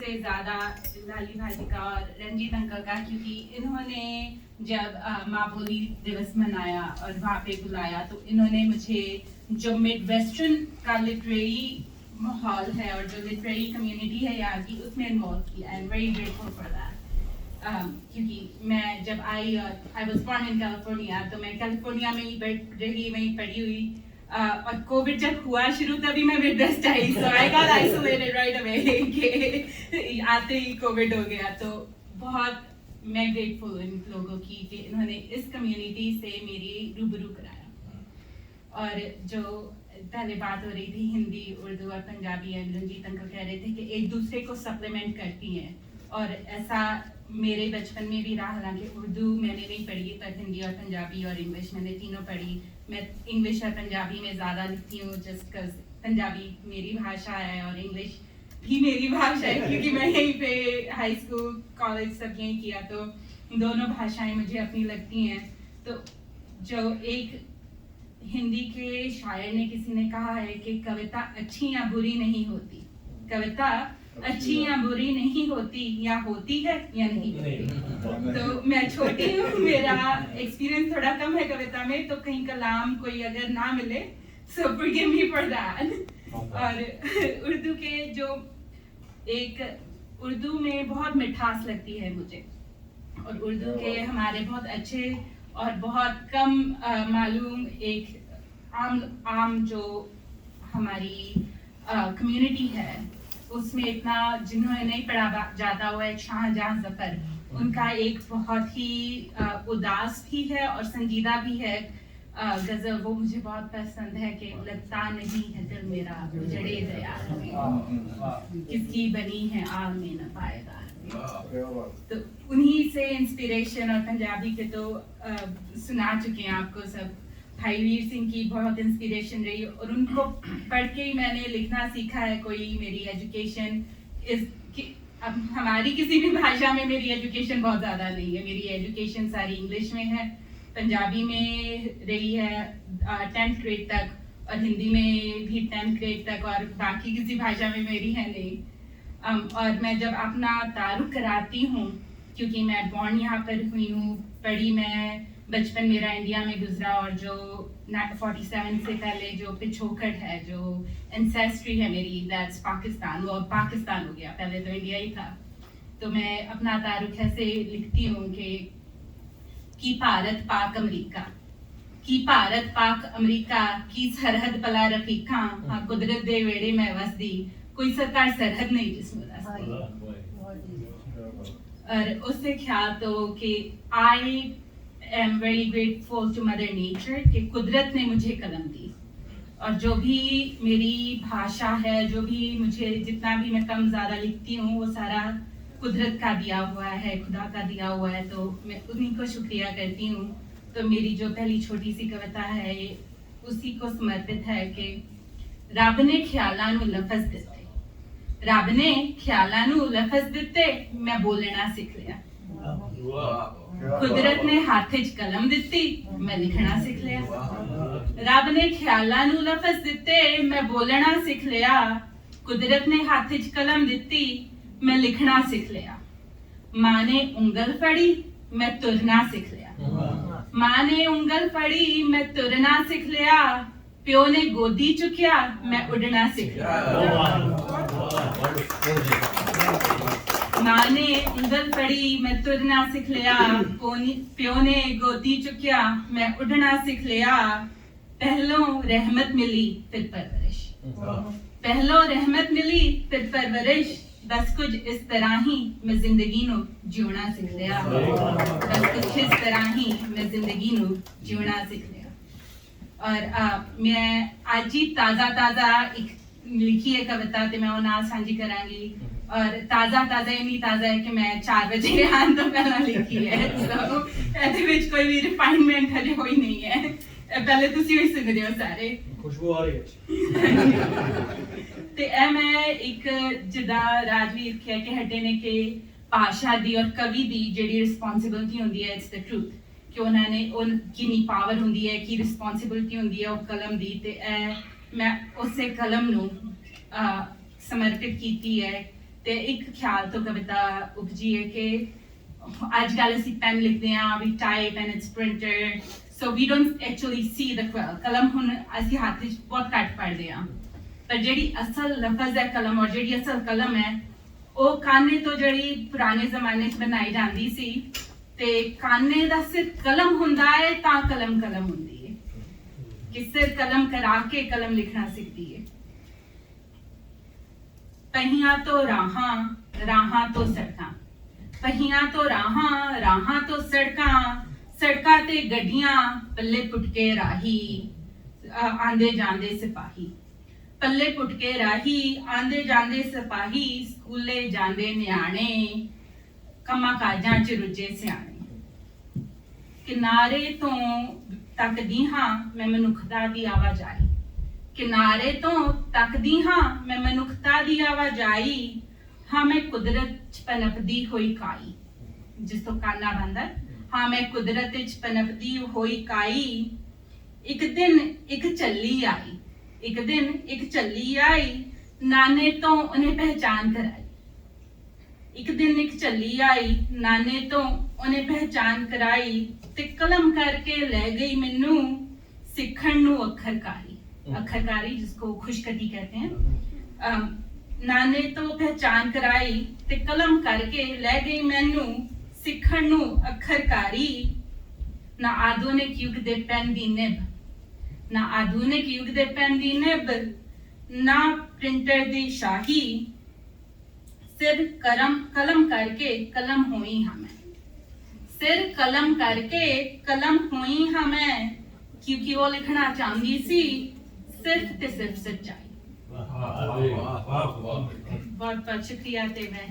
सबसे ज़्यादा लाली भाजी का और रंजीत अंकल का, क्योंकि इन्होंने जब माँ बोली दिवस मनाया और वहाँ पे बुलाया तो इन्होंने मुझे जो मिड वेस्टर्न का लिटरेरी माहौल है और जो लिटरेरी कम्युनिटी है यहाँ की उसमें इन्वॉल्व किया। I am very grateful for that. क्योंकि मैं जब I I was born in California, तो मैं कैलिफोर्निया में ही रही, वहीं पढ़ी हुई। और कोविड जब हुआ शुरू तभी मैं Midwest I, so I got isolated right away कि आते ही कोविड हो गया। तो बहुत मैं ग्रेटफुल हूँ इन लोगों की कि इन्होंने इस कम्युनिटी से मेरी रूबरू कराया। और जो पहले बात हो रही थी हिंदी, उर्दू और पंजाबी, रंजीत अंकल कह रहे थे कि एक दूसरे को सप्लीमेंट करती हैं, और ऐसा मेरे बचपन में भी रहा। हालांकि उर्दू मैंने नहीं पढ़ी, पर हिंदी और पंजाबी और इंग्लिश मैंने तीनों पढ़ी। मैं इंग्लिश और पंजाबी में ज़्यादा लिखती हूँ जस्ट बिकॉज पंजाबी मेरी भाषा है और इंग्लिश भी मेरी भाषा है, क्योंकि मैं यहीं पे हाई स्कूल कॉलेज सब यहीं किया, तो दोनों भाषाएं मुझे अपनी लगती हैं। तो जो एक हिंदी के शायर ने किसी ने कहा है कि कविता अच्छी या बुरी नहीं होती, कविता अच्छी या बुरी नहीं होती, या होती है या नहीं होती। तो मैं छोटी हूँ, मेरा एक्सपीरियंस थोड़ा कम है कविता में, तो कहीं कलाम कोई अगर ना मिले सो फॉरगिव मी फॉर दैट। और उर्दू के जो एक उर्दू में बहुत मिठास लगती है मुझे, और उर्दू के हमारे बहुत अच्छे और बहुत कम मालूम एक आम जो हमारी कम्युनिटी है उसमें इतना जिन्होंने नहीं पढ़ा जाता हुआ है शाहजहां ज़फर, उनका एक बहुत ही उदास भी है और संजीदा भी है गजल, वो मुझे बहुत पसंद है कि लगता नहीं है दिल मेरा उजड़े गया किसकी बनी है आग में न पाएगा। तो उन्हीं से इंस्पिरेशन, और पंजाबी के तो सुना चुके हैं आपको सब, भाई वीर सिंह की बहुत इंस्पिरेशन रही, और उनको पढ़ के ही मैंने लिखना सीखा है। कोई मेरी एजुकेशन अब हमारी किसी भी भाषा में मेरी एजुकेशन बहुत ज़्यादा नहीं है, मेरी एजुकेशन सारी इंग्लिश में है, पंजाबी में रही है 10th ग्रेड तक, और हिंदी में भी 10th ग्रेड तक, और बाकी किसी भाषा में मेरी है नहीं। और मैं जब अपना तारुफ कराती हूँ, क्योंकि मैं बॉर्न यहाँ पर हुई हूँ, पढ़ी मैं, बचपन मेरा इंडिया में गुजरा, और जो 47 से पहले जो पिछोकड़ है, जो एंसेस्ट्री है मेरी, दैट्स पाकिस्तान, वो अब पाकिस्तान हो गया, पहले तो इंडिया ही था। तो मैं अपना तारुफ ऐसे लिखती हूँ कि भारत पाक अमरीका, की भारत पाक अमरीका की सरहद पला रफीका, हाँ कुदरत दे वेड़े में वसदी, कोई सरकार सरहद नहीं जिसमें वसदी। और उससे ख्याल तो कि I am very grateful to mother nature कि कुदरत ने मुझे कलम दी, और जो भी मेरी भाषा है, जो भी मुझे जितना भी मैं कम ज़्यादा लिखती हूँ, वो सारा कुदरत का दिया हुआ है, खुदा का दिया हुआ है, तो मैं उन्हीं को शुक्रिया करती हूँ। तो मेरी जो पहली छोटी सी कविता है उसी को समर्पित है कि रब ने ख्यालां नूं लफज दिते, रब ने ख्यालां नूं लफज दिते, मैं बोलना सीख लिया। कुदरत ने हाथ च कलम दिती, मैं लिखना सीख लिया। रब ने ख्यालां नूं लफज दिते, मैं बोलना सीख लिया। कुदरत ने हाथ च कलम दिती, मैं लिखना सीख लिया। मां ने उंगल फड़ी, मैं तुरना सीख लिया। मां ने उंगल फड़ी, मैं तुरना सीख लिया। प्यो ने गोदी चुकिया, मैं उड़ना सीख लिया। मां ने उंगल फड़ी, मैं तुरना सीख लिया। प्यो ने गोदी चुकिया, मैं उड़ना सीख लिया। पहलों रहमत मिली फिर परवरिश, पहलों रहमत मिली फिर परवरिश, बस कुछ इस तरह ही मैं जिंदगी नू जीना सीख लिया। बस कुछ इस तरह ही मैं जिंदगी नू जीना सीख लिया। और मैं आज ही ताज़ा एक लिखी है कविता, तो मैं वो नाल सांझी करांगी। और ताज़ा इन्नी ताज़ा है कि मैं 4 बजे आने तो पहला लिखी है, तो ऐसे विच कोई भी रिफाइनमेंट हजे होई नहीं है। पहले तुसी भी सुन रहे हो सारे, खुशबू आ रही है। ਤੇ ਇਹ ਮੈਂ ਇੱਕ ਜਿੱਦਾਂ ਰਾਜਵੀਰ ਕਹਿ ਕੇ ਹਟੇ ਨੇ ਕਿ ਭਾਸ਼ਾ ਦੀ ਔਰ ਕਵੀ ਦੀ ਜਿਹੜੀ ਰਿਸਪੌਂਸਿਬਿਲਟੀ ਹੁੰਦੀ ਹੈ, ਇਟਸ ਦ ਟਰੂਥ, ਕਿ ਉਹਨਾਂ ਨੇ ਉਹ ਕਿੰਨੀ ਪਾਵਰ ਹੁੰਦੀ ਹੈ, ਕੀ ਰਿਸਪੌਂਸਿਬਿਲਟੀ ਹੁੰਦੀ ਹੈ ਉਹ ਕਲਮ ਦੀ, ਤੇ ਮੈਂ ਉਸੇ ਕਲਮ ਨੂੰ ਸਮਰਪਿਤ ਕੀਤੀ ਹੈ। ਤੇ ਇੱਕ ਖਿਆਲ ਤੋਂ ਕਵਿਤਾ ਉਪਜੀ ਹੈ ਕਿ ਅੱਜ ਕੱਲ੍ਹ ਅਸੀਂ ਪੈਨ ਲਿਖਦੇ ਹਾਂ, we type and it's printed, so we don't actually see the quill. ਕਲਮ ਹੁਣ ਅਸੀਂ ਹੱਥ ਵਿੱਚ ਬਹੁਤ ਘੱਟ ਪੜ੍ਹਦੇ ਹਾਂ, ਪਰ ਜਿਹੜੀ ਅਸਲ ਲਫ਼ਜ਼ ਹੈ ਕਲਮ ਔਰ ਜਿਹੜੀ ਅਸਲ ਕਲਮ ਹੈ ਉਹ ਕਾਨੇ ਤੋਂ ਜਿਹੜੀ ਪੁਰਾਣੇ ਜ਼ਮਾਨੇ 'ਚ ਬਣਾਈ ਜਾਂਦੀ ਸੀ, ਤੇ ਕਾਨੇ ਦਾ ਸਿਰਫ ਕਲਮ ਹੁੰਦਾ ਹੈ ਤਾਂ ਕਲਮ ਹੁੰਦੀ ਹੈ ਕਿ ਸਿਰ ਕਲਮ ਕਰਾ ਕੇ ਕਲਮ ਲਿਖਣਾ ਸਿੱਖਦੀ ਹੈ। पहियां तो राहां, राहां तो सड़कां, पहियां तो राहां, राहां तो सड़कां, सड़कां ते गड्डियां, पल्ले पुटके राही, आंदे जांदे सिपाही, पल्ले पुटके राही, आंदे जांदे सिपाही, स्कूले जांदे न्याणे, कम्मां काजां च रुझे सियाणे। किनारे तो तकदी हां मैं मनुखता दी आवाजाई, किनारे तो तकदी हां मैं मनुखता दी आवाजाई, हाँ मैं कुदरत च पनपदी होई काई, जिस तो काना बनदा, हाँ मैं कुदरत च पनपदी होई काई। एक दिन एक चली आई, एक दिन एक चली आई, नाने तो उन्हें पहचान कराई, एक दिन एक चली आई, नाने तो उन्हें पहचान कराई, ते कलम करके ले गई मैनू सिखण नू अखरकारी, अखरकारी जिसको खुशकटी कहते हैं। नाने तो पहचान कराई ते कलम करके ले गई मैनू सिखण नू अखरकारी। ना आधुनिक युग दे पेन दी निब, ना आधुनिक युग दे पेन दी निब, ना प्रिंटर दी शाही, सिर कलम करके कलम हुई हाँ मैं, सिर कलम करके कलम हुई हाँ मैं, क्योंकि वो लिखना चाहती सी सिर्फ ते सिर्फ सच्चाई। बहुत बहुत शुक्रिया ते मैं